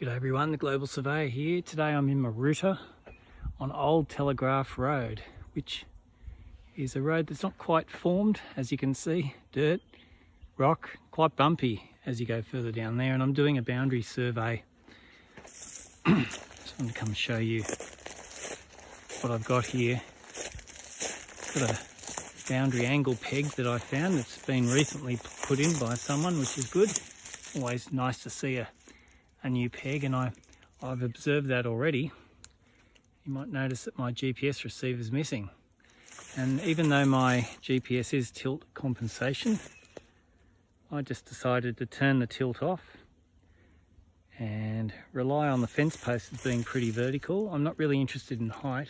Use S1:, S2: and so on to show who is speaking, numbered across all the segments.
S1: G'day everyone, the Global Surveyor here. Today I'm in my router on Old Telegraph Road, which is a road that's not quite formed, as you can see. Dirt, rock, quite bumpy as you go further down there, and I'm doing a boundary survey. Just want to come show you what I've got here. Got a boundary angle peg that I found that's been recently put in by someone, which is good. Always nice to see a new peg, and I've observed that already. You might notice that my GPS receiver is missing, and even though my GPS is tilt compensation, I just decided to turn the tilt off and rely on the fence post as being pretty vertical. I'm not really interested in height,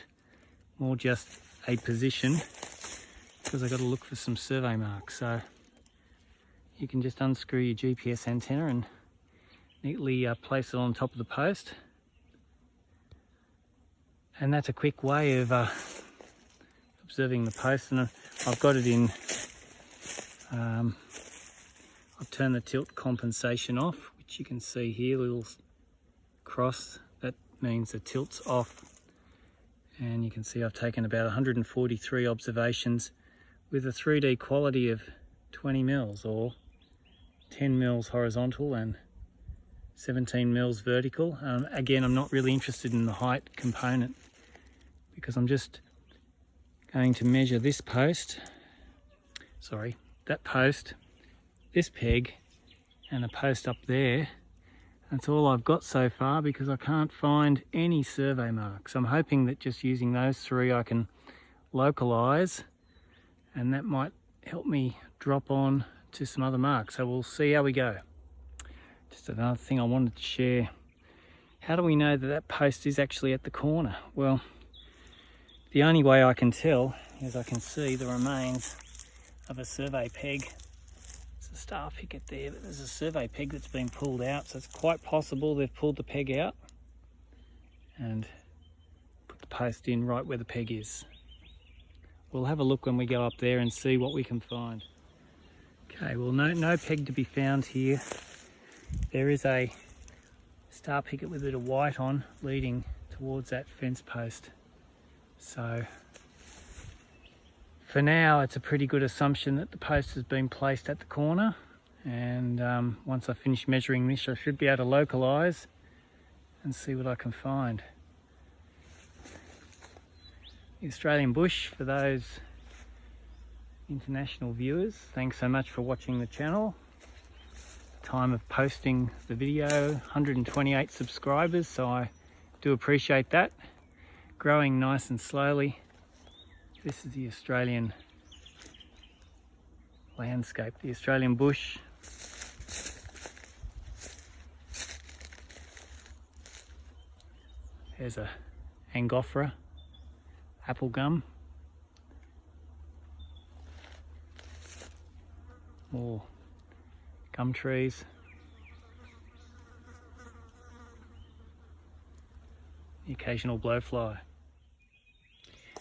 S1: more just a position, because I've got to look for some survey marks. So you can just unscrew your GPS antenna and neatly place it on top of the post, and that's a quick way of observing the post. And I've got it in, I've turned the tilt compensation off, which you can see here, little cross, that means the tilt's off. And you can see I've taken about 143 observations with a 3D quality of 20 mils, or 10 mils horizontal and 17 mils vertical. Again, I'm not really interested in the height component, because I'm just going to measure this post, that post, this peg, and a post up there. That's all I've got so far, because I can't find any survey marks. I'm hoping that just using those three I can localize, and that might help me drop on to some other marks. So we'll see how we go. Just another thing I wanted to share. How do we know that that post is actually at the corner? Well, the only way I can tell is I can see the remains of a survey peg. There's a star picket there, but there's a survey peg that's been pulled out, so it's quite possible they've pulled the peg out and put the post in right where the peg is. We'll have a look when we go up there and see what we can find. Okay, well, no peg to be found here. There is a star picket with a bit of white on leading towards that fence post. So for now, it's a pretty good assumption that the post has been placed at the corner. And once I finish measuring this, I should be able to localize and see what I can find. The Australian bush, for those international viewers, thanks so much for watching the channel. Time of posting the video, 128 subscribers, so I do appreciate that. Growing nice and slowly. This is the Australian landscape, the Australian bush. There's a Angophora, apple gum. More gum trees. The occasional blowfly.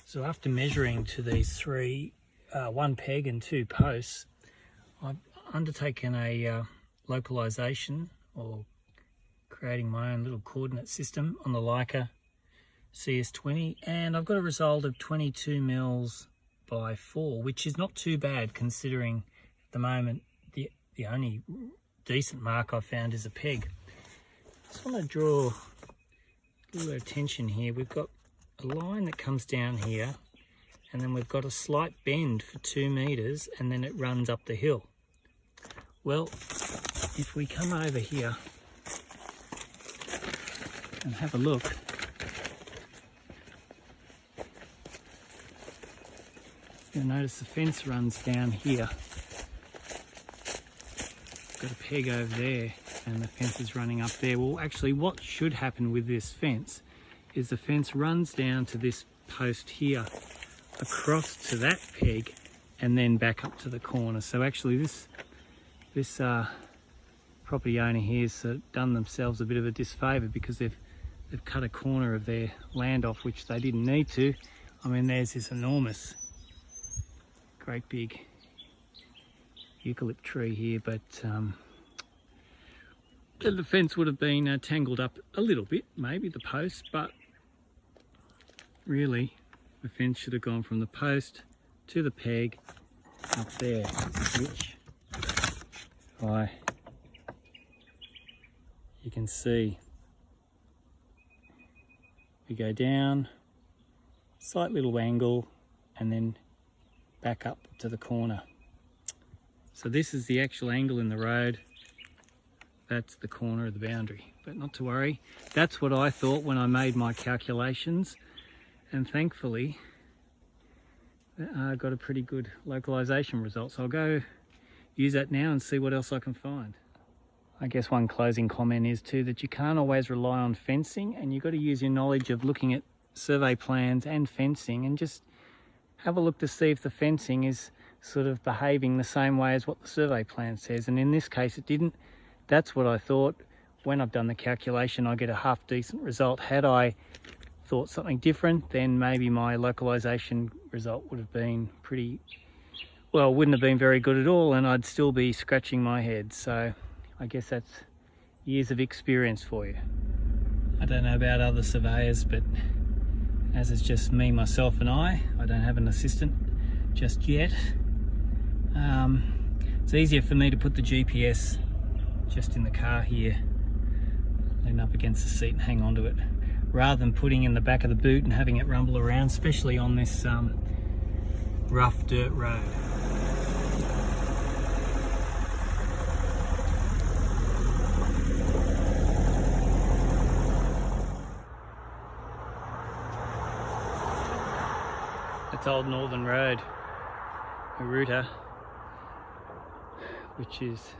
S1: So after measuring to these three, one peg and two posts, I've undertaken a localization, or creating my own little coordinate system on the Leica CS20, and I've got a result of 22 mils by 4, which is not too bad considering at the moment the only decent mark I've found is a peg. I just want to draw a little attention here. We've got a line that comes down here, and then we've got a slight bend for 2 meters, and then it runs up the hill. Well, if we come over here and have a look, you'll notice the fence runs down here. Got a peg over there, and the fence is running up there. Well, actually what should happen with this fence is the fence runs down to this post here, across to that peg, and then back up to the corner. So actually this property owner here has done themselves a bit of a disfavour, because they've cut a corner of their land off, which they didn't need to. I mean, there's this enormous, great big eucalypt tree here, but The fence would have been tangled up a little bit, maybe the post, but really the fence should have gone from the post to the peg up there, which you can see we go down, slight little angle, and then back up to the corner. So this is the actual angle in the road. That's the corner of the boundary, but not to worry. That's what I thought when I made my calculations, and thankfully I got a pretty good localization result. So I'll go use that now and see what else I can find. I guess one closing comment is too that you can't always rely on fencing, and you've got to use your knowledge of looking at survey plans and fencing and just have a look to see if the fencing is sort of behaving the same way as what the survey plan says. And in this case it didn't. That's what I thought. When I've done the calculation, I get a half decent result. Had I thought something different, then maybe my localization result would have been pretty, well, wouldn't have been very good at all, and I'd still be scratching my head. So I guess that's years of experience for you. I don't know about other surveyors, but as it's just me, myself and I don't have an assistant just yet. It's easier for me to put the GPS just in the car here, lean up against the seat and hang on to it, rather than putting in the back of the boot and having it rumble around, especially on this rough dirt road. It's Old Northern Road, Maruta, which is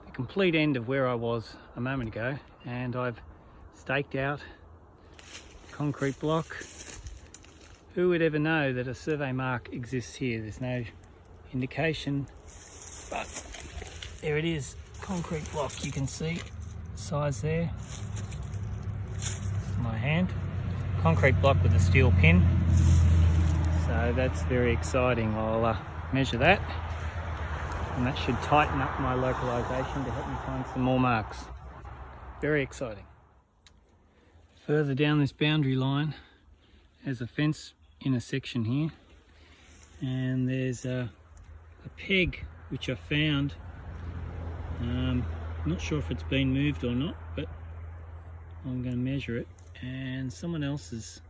S1: the complete end of where I was a moment ago, and I've staked out concrete block. Who would ever know that a survey mark exists here? There's no indication, but there it is, concrete block. You can see the size there. My hand, concrete block with a steel pin. So that's very exciting. I'll measure that, and that should tighten up my localization to help me find some more marks. Very exciting. Further down this boundary line, there's a fence intersection here, and there's a peg which I found. Not sure if it's been moved or not, but I'm going to measure it, and someone else has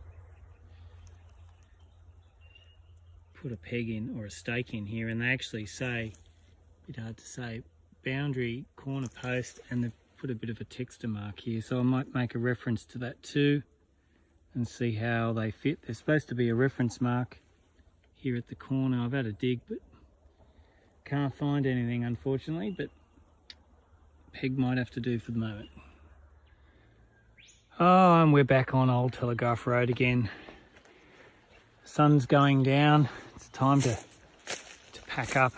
S1: put a peg in or a stake in here, and they actually say, a bit hard to say, boundary corner post, and they've put a bit of a texture mark here, so I might make a reference to that too and see how they fit. There's supposed to be a reference mark here at the corner. I've had a dig but can't find anything, unfortunately, but peg might have to do for the moment. Oh, and we're back on Old Telegraph Road again. Sun's going down. It's time to pack up.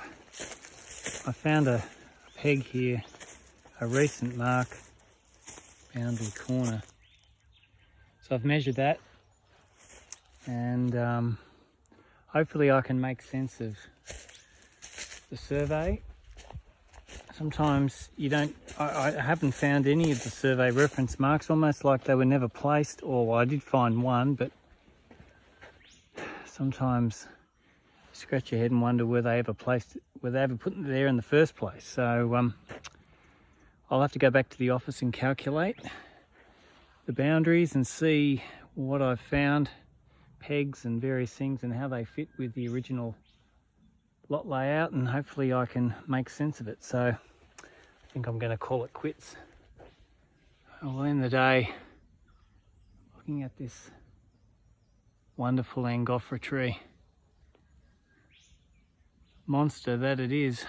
S1: I found a peg here, a recent mark, boundary corner. So I've measured that, and hopefully I can make sense of the survey. Sometimes you don't, I haven't found any of the survey reference marks, almost like they were never placed, or well, I did find one, but sometimes you scratch your head and wonder were they ever placed, were they ever put there in the first place. So I'll have to go back to the office and calculate the boundaries and see what I've found, pegs and various things, and how they fit with the original lot layout, and hopefully I can make sense of it. So I think I'm going to call it quits. I'll end the day looking at this wonderful Angophora tree. Monster that it is.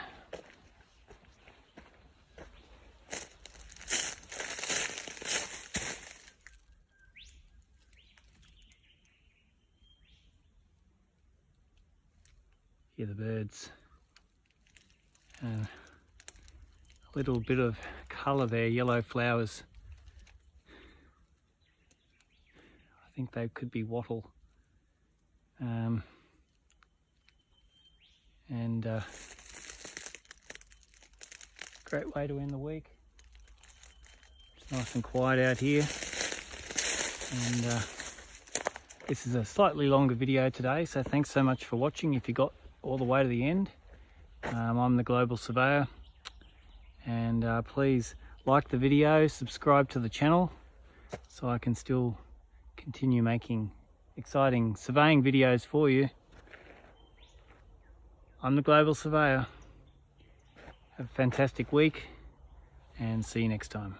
S1: Hear the birds. And a little bit of colour there, yellow flowers. I think they could be wattle. Great way to end the week. Nice and quiet out here. And this is a slightly longer video today, so thanks so much for watching if you got all the way to the end. I'm the Global Surveyor, and please like the video, subscribe to the channel so I can still continue making exciting surveying videos for you. I'm the Global Surveyor. Have a fantastic week and see you next time.